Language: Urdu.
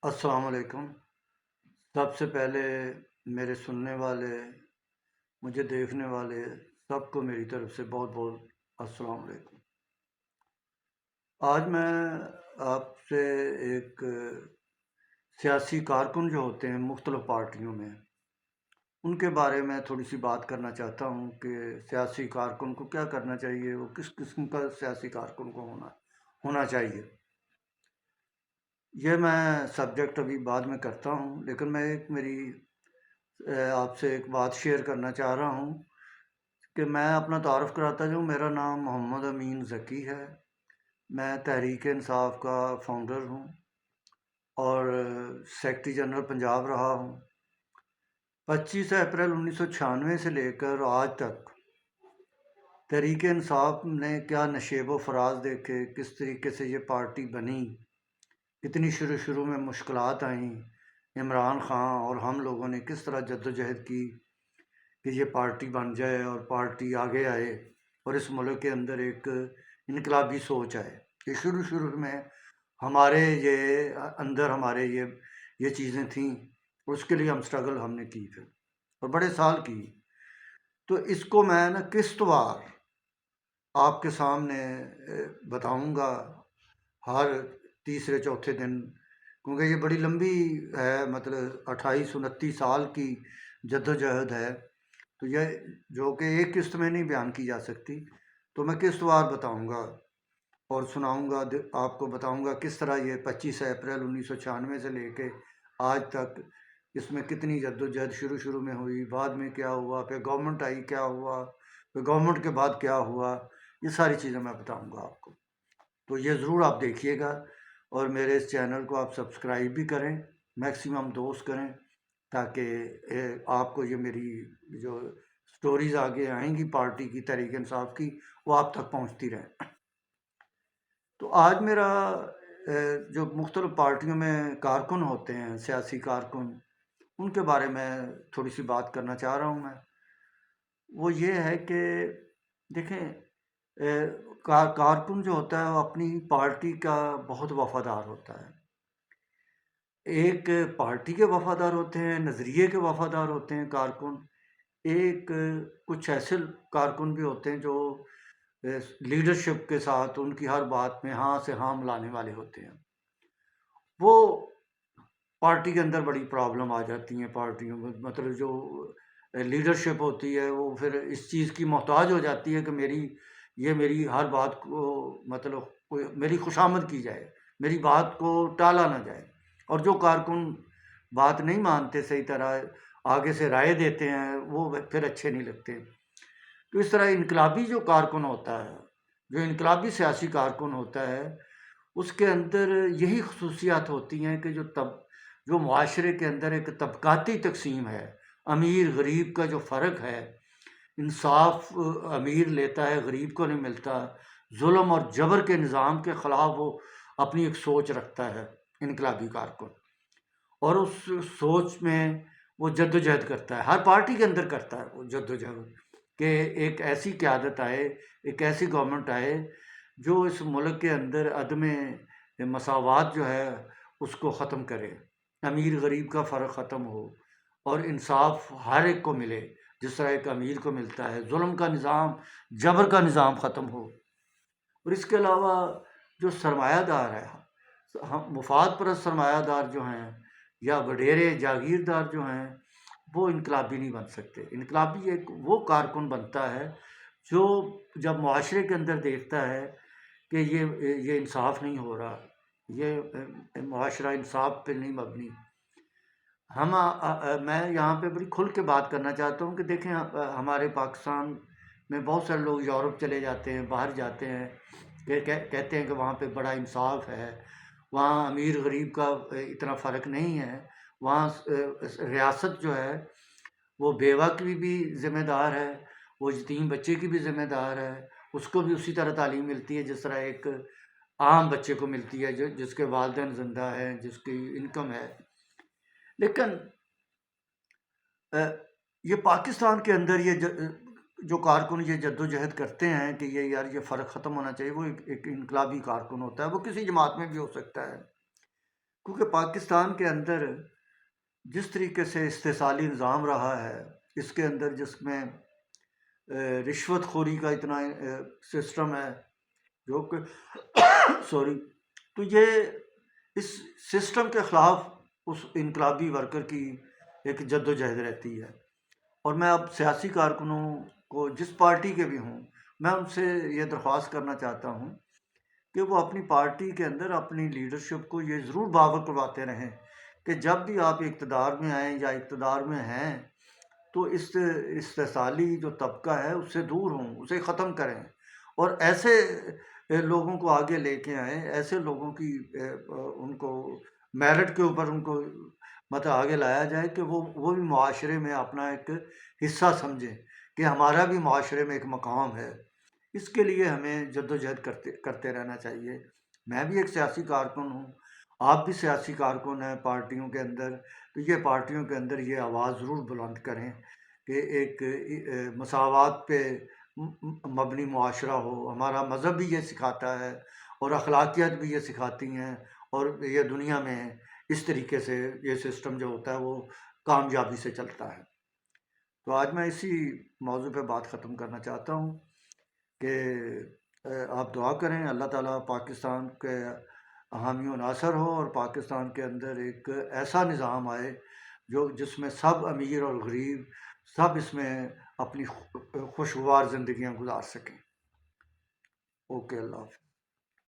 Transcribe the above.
السلام علیکم۔ سب سے پہلے میرے سننے والے، مجھے دیکھنے والے سب کو میری طرف سے بہت بہت السلام علیکم۔ آج میں آپ سے ایک سیاسی کارکن جو ہوتے ہیں مختلف پارٹیوں میں، ان کے بارے میں تھوڑی سی بات کرنا چاہتا ہوں کہ سیاسی کارکن کو کیا کرنا چاہیے، وہ کس قسم کا سیاسی کارکن کو ہونا چاہیے۔ یہ میں سبجیکٹ ابھی بعد میں کرتا ہوں، لیکن میں آپ سے ایک بات شیئر کرنا چاہ رہا ہوں کہ میں اپنا تعارف کراتا ہوں۔ میرا نام محمد امین ذکی ہے۔ میں تحریک انصاف کا فاؤنڈر ہوں اور سیکرٹری جنرل پنجاب رہا ہوں۔ 25 اپریل 1996 سے لے کر آج تک تحریک انصاف نے کیا نشیب و فراز دیکھے، کس طریقے سے یہ پارٹی بنی، کتنی شروع میں مشکلات آئیں، عمران خان اور ہم لوگوں نے کس طرح جدوجہد کی کہ یہ پارٹی بن جائے اور پارٹی آگے آئے اور اس ملک کے اندر ایک انقلابی سوچ آئے۔ کہ شروع میں ہمارے یہ چیزیں تھیں، اس کے لیے ہم سٹرگل ہم نے کی پھر اور بڑے سال کی۔ تو اس کو میں قسط وار آپ کے سامنے بتاؤں گا ہر تیسرے چوتھے دن، کیونکہ یہ بڑی لمبی ہے، مطلب 28-29 سال کی جدوجہد ہے، تو یہ جو کہ ایک قسط میں نہیں بیان کی جا سکتی، تو میں قسط وار بتاؤں گا اور سناؤں گا، آپ کو بتاؤں گا کس طرح یہ 25 اپریل 1996 سے لے کے آج تک اس میں کتنی جدوجہد شروع میں ہوئی، بعد میں کیا ہوا، پھر گورنمنٹ آئی کیا ہوا، پھر گورنمنٹ کے بعد کیا ہوا، یہ ساری چیزیں میں بتاؤں گا آپ کو۔ تو یہ ضرور آپ دیکھیے گا اور میرے اس چینل کو آپ سبسکرائب بھی کریں، میکسیمم دوست کریں، تاکہ آپ کو یہ میری جو سٹوریز آگے آئیں گی پارٹی کی، تحریک انصاف کی، وہ آپ تک پہنچتی رہیں۔ تو آج میرا جو مختلف پارٹیوں میں کارکن ہوتے ہیں، سیاسی کارکن، ان کے بارے میں تھوڑی سی بات کرنا چاہ رہا ہوں میں۔ وہ یہ ہے کہ دیکھیں، کارکن جو ہوتا ہے وہ اپنی پارٹی کا بہت وفادار ہوتا ہے۔ ایک پارٹی کے وفادار ہوتے ہیں، نظریے کے وفادار ہوتے ہیں کارکن، ایک کچھ ایسے کارکن بھی ہوتے ہیں جو لیڈرشپ کے ساتھ ان کی ہر بات میں ہاں سے ہاں ملانے والے ہوتے ہیں۔ وہ پارٹی کے اندر بڑی پرابلم آ جاتی ہیں پارٹیوں میں، مطلب جو لیڈرشپ ہوتی ہے وہ پھر اس چیز کی محتاج ہو جاتی ہے کہ میری ہر بات کو، مطلب میری خوشامد کی جائے، میری بات کو ٹالا نہ جائے، اور جو کارکن بات نہیں مانتے، صحیح طرح آگے سے رائے دیتے ہیں، وہ پھر اچھے نہیں لگتے۔ تو اس طرح انقلابی جو کارکن ہوتا ہے، جو انقلابی سیاسی کارکن ہوتا ہے، اس کے اندر یہی خصوصیات ہوتی ہیں کہ جو معاشرے کے اندر ایک طبقاتی تقسیم ہے، امیر غریب کا جو فرق ہے، انصاف امیر لیتا ہے غریب کو نہیں ملتا، ظلم اور جبر کے نظام کے خلاف وہ اپنی ایک سوچ رکھتا ہے انقلابی کارکن، اور اس سوچ میں وہ جدوجہد کرتا ہے، ہر پارٹی کے اندر کرتا ہے وہ جدوجہد کہ ایک ایسی قیادت آئے، ایک ایسی گورنمنٹ آئے جو اس ملک کے اندر عدم مساوات جو ہے اس کو ختم کرے، امیر غریب کا فرق ختم ہو اور انصاف ہر ایک کو ملے جس طرح ایک امیر کو ملتا ہے، ظلم کا نظام، جبر کا نظام ختم ہو۔ اور اس کے علاوہ جو سرمایہ دار ہے، مفاد پرست سرمایہ دار جو ہیں یا وڈیرے جاگیردار جو ہیں، وہ انقلابی نہیں بن سکتے۔ انقلابی ایک وہ کارکن بنتا ہے جو جب معاشرے کے اندر دیکھتا ہے کہ یہ انصاف نہیں ہو رہا، یہ معاشرہ انصاف پہ نہیں مبنی۔ میں یہاں پہ بڑی کھل کے بات کرنا چاہتا ہوں کہ دیکھیں، ہمارے پاکستان میں بہت سارے لوگ یورپ چلے جاتے ہیں، باہر جاتے ہیں، کہتے ہیں کہ وہاں پہ بڑا انصاف ہے، وہاں امیر غریب کا اتنا فرق نہیں ہے، وہاں ریاست جو ہے وہ بیوہ کی بھی ذمہ دار ہے، وہ یتیم بچے کی بھی ذمہ دار ہے، اس کو بھی اسی طرح تعلیم ملتی ہے جس طرح ایک عام بچے کو ملتی ہے جس کے والدین زندہ ہیں، جس کی انکم ہے۔ لیکن یہ پاکستان کے اندر یہ جو کارکن یہ جدوجہد کرتے ہیں کہ یہ فرق ختم ہونا چاہیے، وہ ایک انقلابی کارکن ہوتا ہے، وہ کسی جماعت میں بھی ہو سکتا ہے۔ کیونکہ پاکستان کے اندر جس طریقے سے استحصالی نظام رہا ہے، اس کے اندر جس میں رشوت خوری کا اتنا سسٹم ہے جو کہ سوری، تو یہ اس سسٹم کے خلاف اس انقلابی ورکر کی ایک جد و جہد رہتی ہے۔ اور میں اب سیاسی کارکنوں کو، جس پارٹی کے بھی ہوں، میں ان سے یہ درخواست کرنا چاہتا ہوں کہ وہ اپنی پارٹی کے اندر اپنی لیڈرشپ کو یہ ضرور باور کرواتے رہیں کہ جب بھی آپ اقتدار میں آئیں یا اقتدار میں ہیں تو اس استحصالی جو طبقہ ہے اس سے دور ہوں، اسے ختم کریں، اور ایسے لوگوں کو آگے لے کے آئیں، ایسے لوگوں کی ان کو میرٹ کے اوپر ان کو مطلب آگے لایا جائے کہ وہ بھی معاشرے میں اپنا ایک حصہ سمجھیں کہ ہمارا بھی معاشرے میں ایک مقام ہے۔ اس کے لیے ہمیں جد و جہد کرتے رہنا چاہیے۔ میں بھی ایک سیاسی کارکن ہوں، آپ بھی سیاسی کارکن ہیں پارٹیوں کے اندر، تو یہ پارٹیوں کے اندر یہ آواز ضرور بلند کریں کہ ایک مساوات پہ مبنی معاشرہ ہو۔ ہمارا مذہب بھی یہ سکھاتا ہے اور اخلاقیات بھی یہ سکھاتی ہیں، اور یہ دنیا میں اس طریقے سے یہ سسٹم جو ہوتا ہے وہ کامیابی سے چلتا ہے۔ تو آج میں اسی موضوع پہ بات ختم کرنا چاہتا ہوں کہ آپ دعا کریں اللہ تعالیٰ پاکستان کے حامی و ناصر ہو، اور پاکستان کے اندر ایک ایسا نظام آئے جس میں سب امیر اور غریب سب اس میں اپنی خوشگوار زندگیاں گزار سکیں۔ اوکے، اللہ حافظ۔